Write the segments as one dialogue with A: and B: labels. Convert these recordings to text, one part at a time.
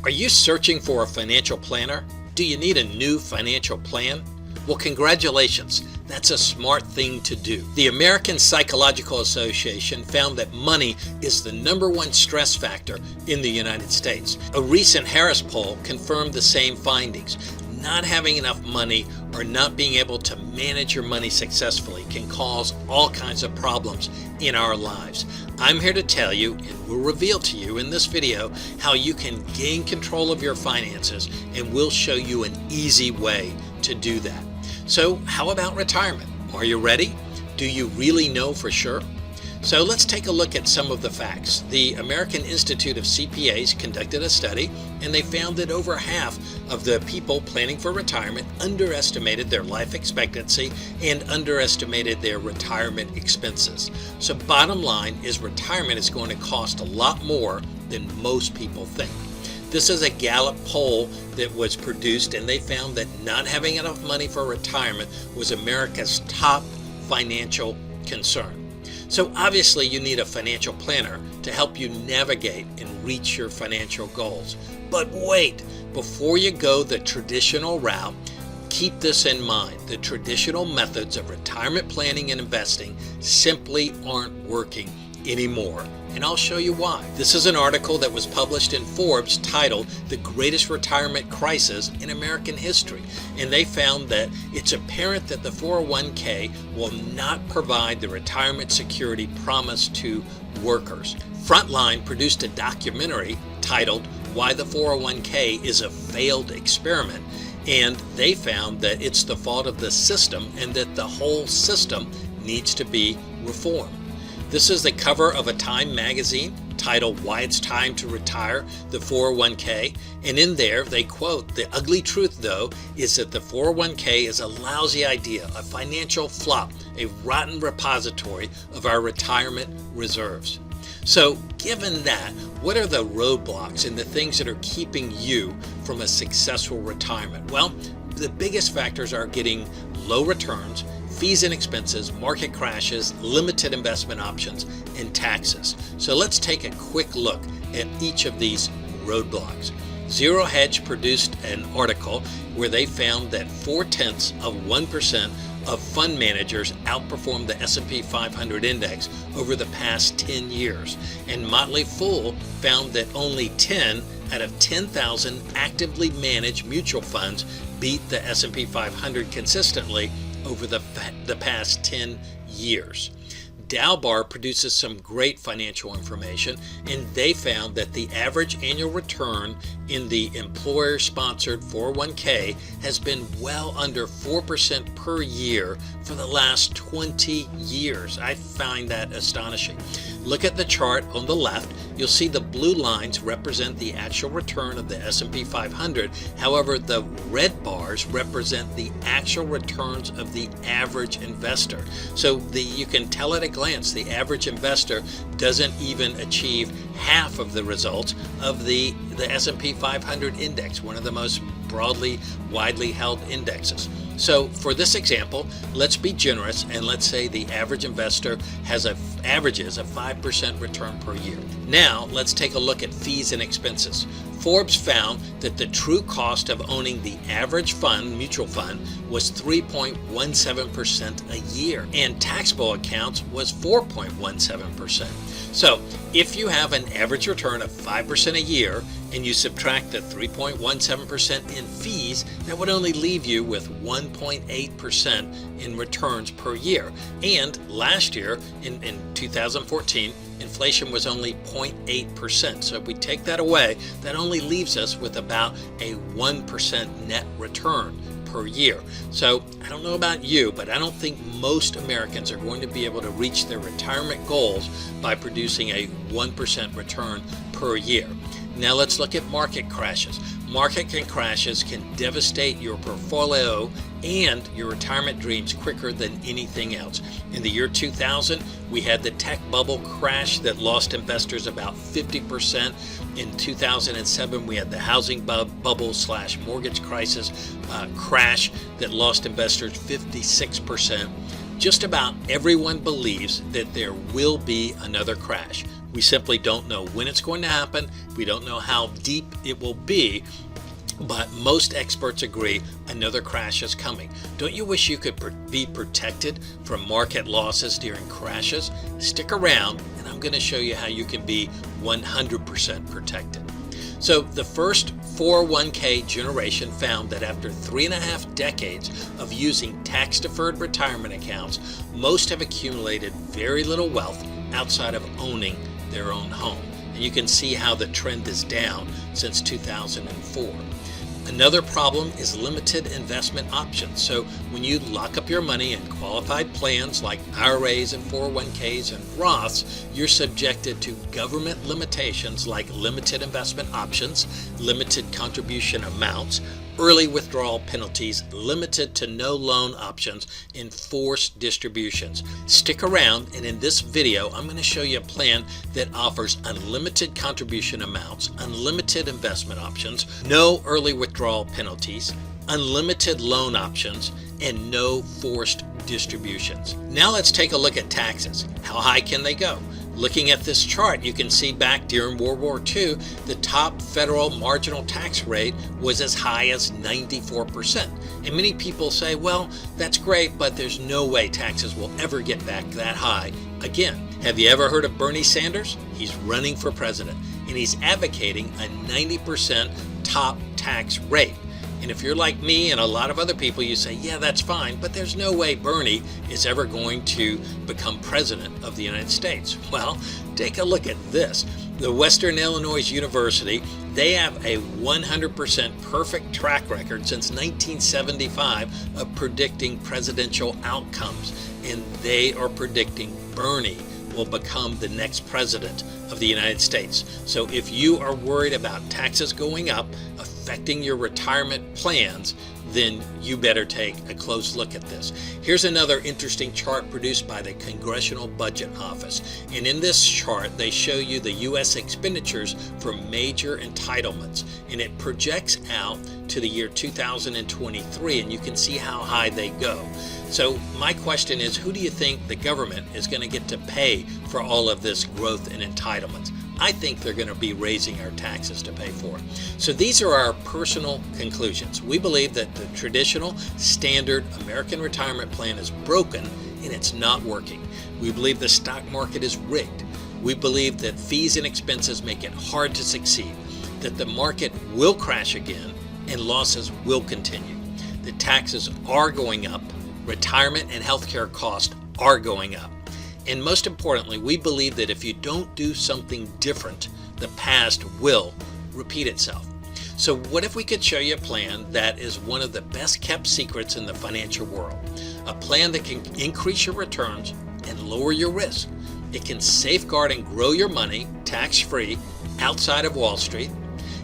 A: Are you searching for a financial planner? Do you need a new financial plan? Well, congratulations. That's a smart thing to do. The American Psychological Association found that money is the #1 stress factor in the United States. A recent Harris poll confirmed the same findings. Not having enough money or not being able to manage your money successfully can cause all kinds of problems in our lives. I'm here to tell you, and will reveal to you in this video, how you can gain control of your finances, and we'll show you an easy way to do that. So how about retirement? Are you ready? Do you really know for sure? So let's take a look at some of the facts. The American Institute of CPAs conducted a study, and they found that over half of the people planning for retirement underestimated their life expectancy and underestimated their retirement expenses. So bottom line is retirement is going to cost a lot more than most people think. This is a Gallup poll that was produced, and they found that not having enough money for retirement was America's top financial concern. So obviously you need a financial planner to help you navigate and reach your financial goals. But wait, before you go the traditional route, keep this in mind. The traditional methods of retirement planning and investing simply aren't working anymore. And I'll show you why. This is an article that was published in Forbes titled "The Greatest Retirement Crisis in American History." And they found that it's apparent that the 401k will not provide the retirement security promised to workers. Frontline produced a documentary titled "Why the 401k is a Failed Experiment." And they found that it's the fault of the system and that the whole system needs to be reformed. This is the cover of a Time magazine titled "Why It's Time to Retire the 401k." And in there they quote, "The ugly truth though is that the 401k is a lousy idea, a financial flop, a rotten repository of our retirement reserves." So given that, what are the roadblocks and the things that are keeping you from a successful retirement? Well, the biggest factors are getting low returns, fees and expenses, market crashes, limited investment options, and taxes. So let's take a quick look at each of these roadblocks. Zero Hedge produced an article where they found that 0.4% of fund managers outperformed the S&P 500 index over the past 10 years. And Motley Fool found that only 10 out of 10,000 actively managed mutual funds beat the S&P 500 consistently over the past 10 years. Dalbar produces some great financial information, and they found that the average annual return in the employer-sponsored 401k has been well under 4% per year for the last 20 years. I find that astonishing. Look at the chart on the left. You'll see the blue lines represent the actual return of the S&P 500. However, the red bars represent the actual returns of the average investor. So you can tell at a glance the average investor doesn't even achieve half of the results of the S&P 500 index, one of the most widely held indexes. So for this example, let's be generous and let's say the average investor averages a 5% return per year. Now let's take a look at fees and expenses. Forbes found that the true cost of owning the average mutual fund was 3.17% a year, and taxable accounts was 4.17%. So if you have an average return of 5% a year and you subtract the 3.17% in fees, that would only leave you with 1.8% in returns per year. And last year, in 2014, inflation was only 0.8%. So if we take that away, that only leaves us with about a 1% net return per year. So I don't know about you, but I don't think most Americans are going to be able to reach their retirement goals by producing a 1% return per year. Now let's look at market crashes. Market crashes can devastate your portfolio and your retirement dreams quicker than anything else. In the year 2000, we had the tech bubble crash that lost investors about 50%. In 2007, we had the housing bubble/mortgage crisis crash that lost investors 56%. Just about everyone believes that there will be another crash. We simply don't know when it's going to happen. We don't know how deep it will be, but most experts agree another crash is coming. Don't you wish you could be protected from market losses during crashes? Stick around and I'm going to show you how you can be 100% protected. So the first 401k generation found that after 3.5 decades of using tax-deferred retirement accounts, most have accumulated very little wealth outside of owning their own home. And you can see how the trend is down since 2004. Another problem is limited investment options. So when you lock up your money in qualified plans like IRAs and 401ks and Roths, you're subjected to government limitations like limited investment options, limited contribution amounts, early withdrawal penalties, limited to no loan options, and forced distributions. Stick around, and in this video I'm going to show you a plan that offers unlimited contribution amounts, unlimited investment options, no early withdrawal penalties, unlimited loan options, and no forced distributions. Now let's take a look at taxes. How high can they go? Looking at this chart, you can see back during World War II, the top federal marginal tax rate was as high as 94%. And many people say, well, that's great, but there's no way taxes will ever get back that high again. Have you ever heard of Bernie Sanders? He's running for president, and he's advocating a 90% top tax rate. And if you're like me and a lot of other people, you say, yeah, that's fine, but there's no way Bernie is ever going to become president of the United States. Well, take a look at this. The Western Illinois University, they have a 100% perfect track record since 1975 of predicting presidential outcomes. And they are predicting Bernie will become the next president of the United States. So if you are worried about taxes going up, affecting your retirement plans, then you better take a close look at this. Here's another interesting chart produced by the Congressional Budget Office. And in this chart, they show you the U.S. expenditures for major entitlements. And it projects out to the year 2023, and you can see how high they go. So my question is, who do you think the government is going to get to pay for all of this growth in entitlements? I think they're going to be raising our taxes to pay for it. So these are our personal conclusions. We believe that the traditional standard American retirement plan is broken and it's not working. We believe the stock market is rigged. We believe that fees and expenses make it hard to succeed, that the market will crash again and losses will continue. The taxes are going up. Retirement and healthcare costs are going up. And most importantly, we believe that if you don't do something different, the past will repeat itself. So what if we could show you a plan that is one of the best kept secrets in the financial world? A plan that can increase your returns and lower your risk. It can safeguard and grow your money tax-free outside of Wall Street,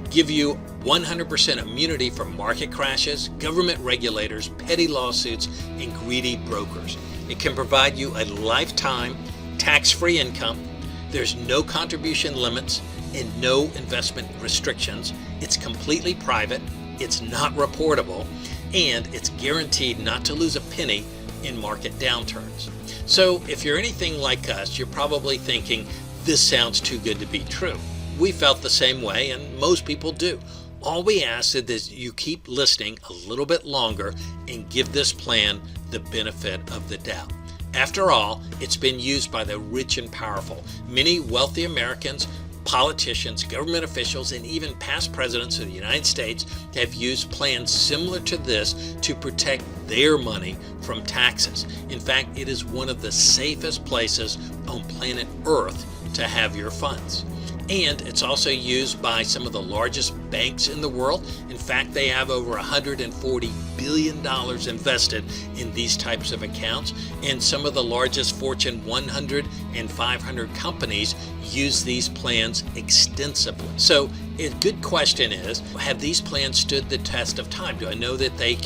A: give you 100% immunity from market crashes, government regulators, petty lawsuits, and greedy brokers. It can provide you a lifetime tax-free income. There's no contribution limits and no investment restrictions. It's completely private. It's not reportable, and it's guaranteed not to lose a penny in market downturns. So if you're anything like us, you're probably thinking, this sounds too good to be true. We felt the same way, and most people do. All we ask is that you keep listening a little bit longer and give this plan the benefit of the doubt. After all, it's been used by the rich and powerful. Many wealthy Americans, politicians, government officials, and even past presidents of the United States have used plans similar to this to protect their money from taxes. In fact, it is one of the safest places on planet Earth to have your funds. And it's also used by some of the largest banks in the world. In fact, they have over $140 billion invested in these types of accounts. And some of the largest Fortune 100 and 500 companies use these plans extensively. So a good question is, have these plans stood the test of time? Do I know that they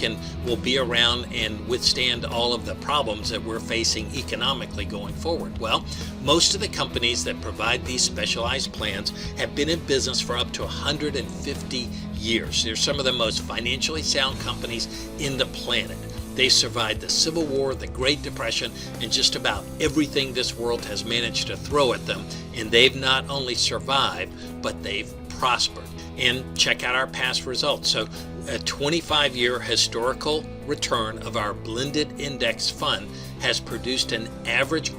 A: will be around and withstand all of the problems that we're facing economically going forward? Well, most of the companies that provide these specialized plans have been in business for up to 150 years. They're some of the most financially sound companies in the planet. They survived the Civil War, the Great Depression, and just about everything this world has managed to throw at them. And they've not only survived, but they've prospered. And check out our past results. So a 25-year historical return of our blended index fund has produced an average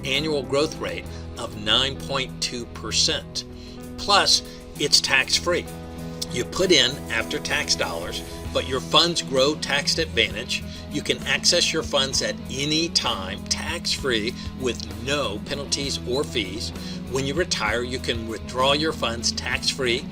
A: annual growth rate of 9.2%. Plus, it's tax-free. You put in after-tax dollars, but your funds grow tax advantage. You can access your funds at any time, tax-free, with no penalties or fees. When you retire, you can withdraw your funds tax-free,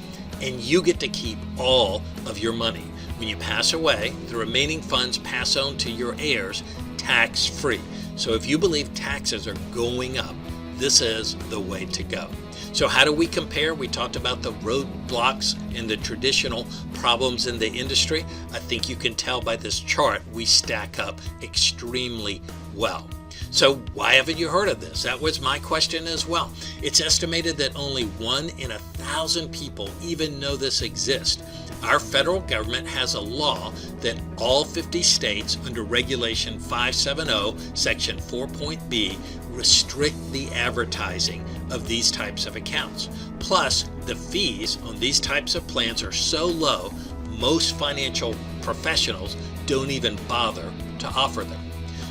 A: and you get to keep all of your money. When you pass away, the remaining funds pass on to your heirs tax-free. So if you believe taxes are going up, this is the way to go. So how do we compare? We talked about the roadblocks and the traditional problems in the industry. I think you can tell by this chart we stack up extremely well. So why haven't you heard of this? That was my question as well. It's estimated that only 1 in 1,000 people even know this exists. Our federal government has a law that all 50 states under Regulation 570, Section 4.b, restrict the advertising of these types of accounts. Plus, the fees on these types of plans are so low, most financial professionals don't even bother to offer them.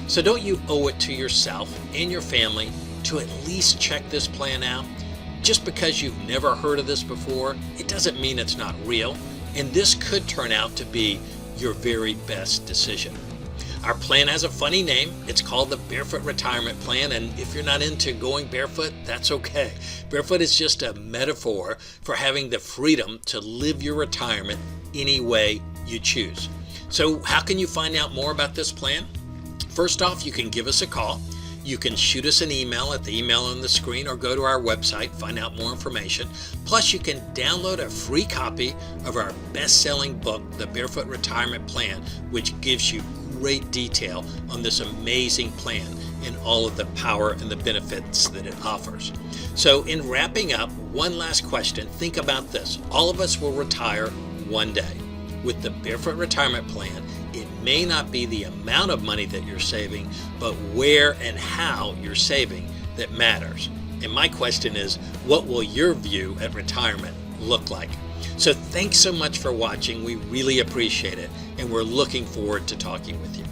A: So don't you owe it to yourself and your family to at least check this plan out? Just because you've never heard of this before, it doesn't mean it's not real, and this could turn out to be your very best decision. Our plan has a funny name. It's called the Barefoot Retirement Plan, and if you're not into going barefoot, that's okay. Barefoot is just a metaphor for having the freedom to live your retirement any way you choose. So how can you find out more about this plan? First off, you can give us a call. You can shoot us an email at the email on the screen or go to our website, find out more information. Plus, you can download a free copy of our best-selling book, The Barefoot Retirement Plan, which gives you great detail on this amazing plan and all of the power and the benefits that it offers. So in wrapping up, one last question. Think about this. All of us will retire one day. With the Barefoot Retirement Plan, it may not be the amount of money that you're saving, but where and how you're saving that matters. And my question is, what will your view at retirement look like? So thanks so much for watching. We really appreciate it, and we're looking forward to talking with you.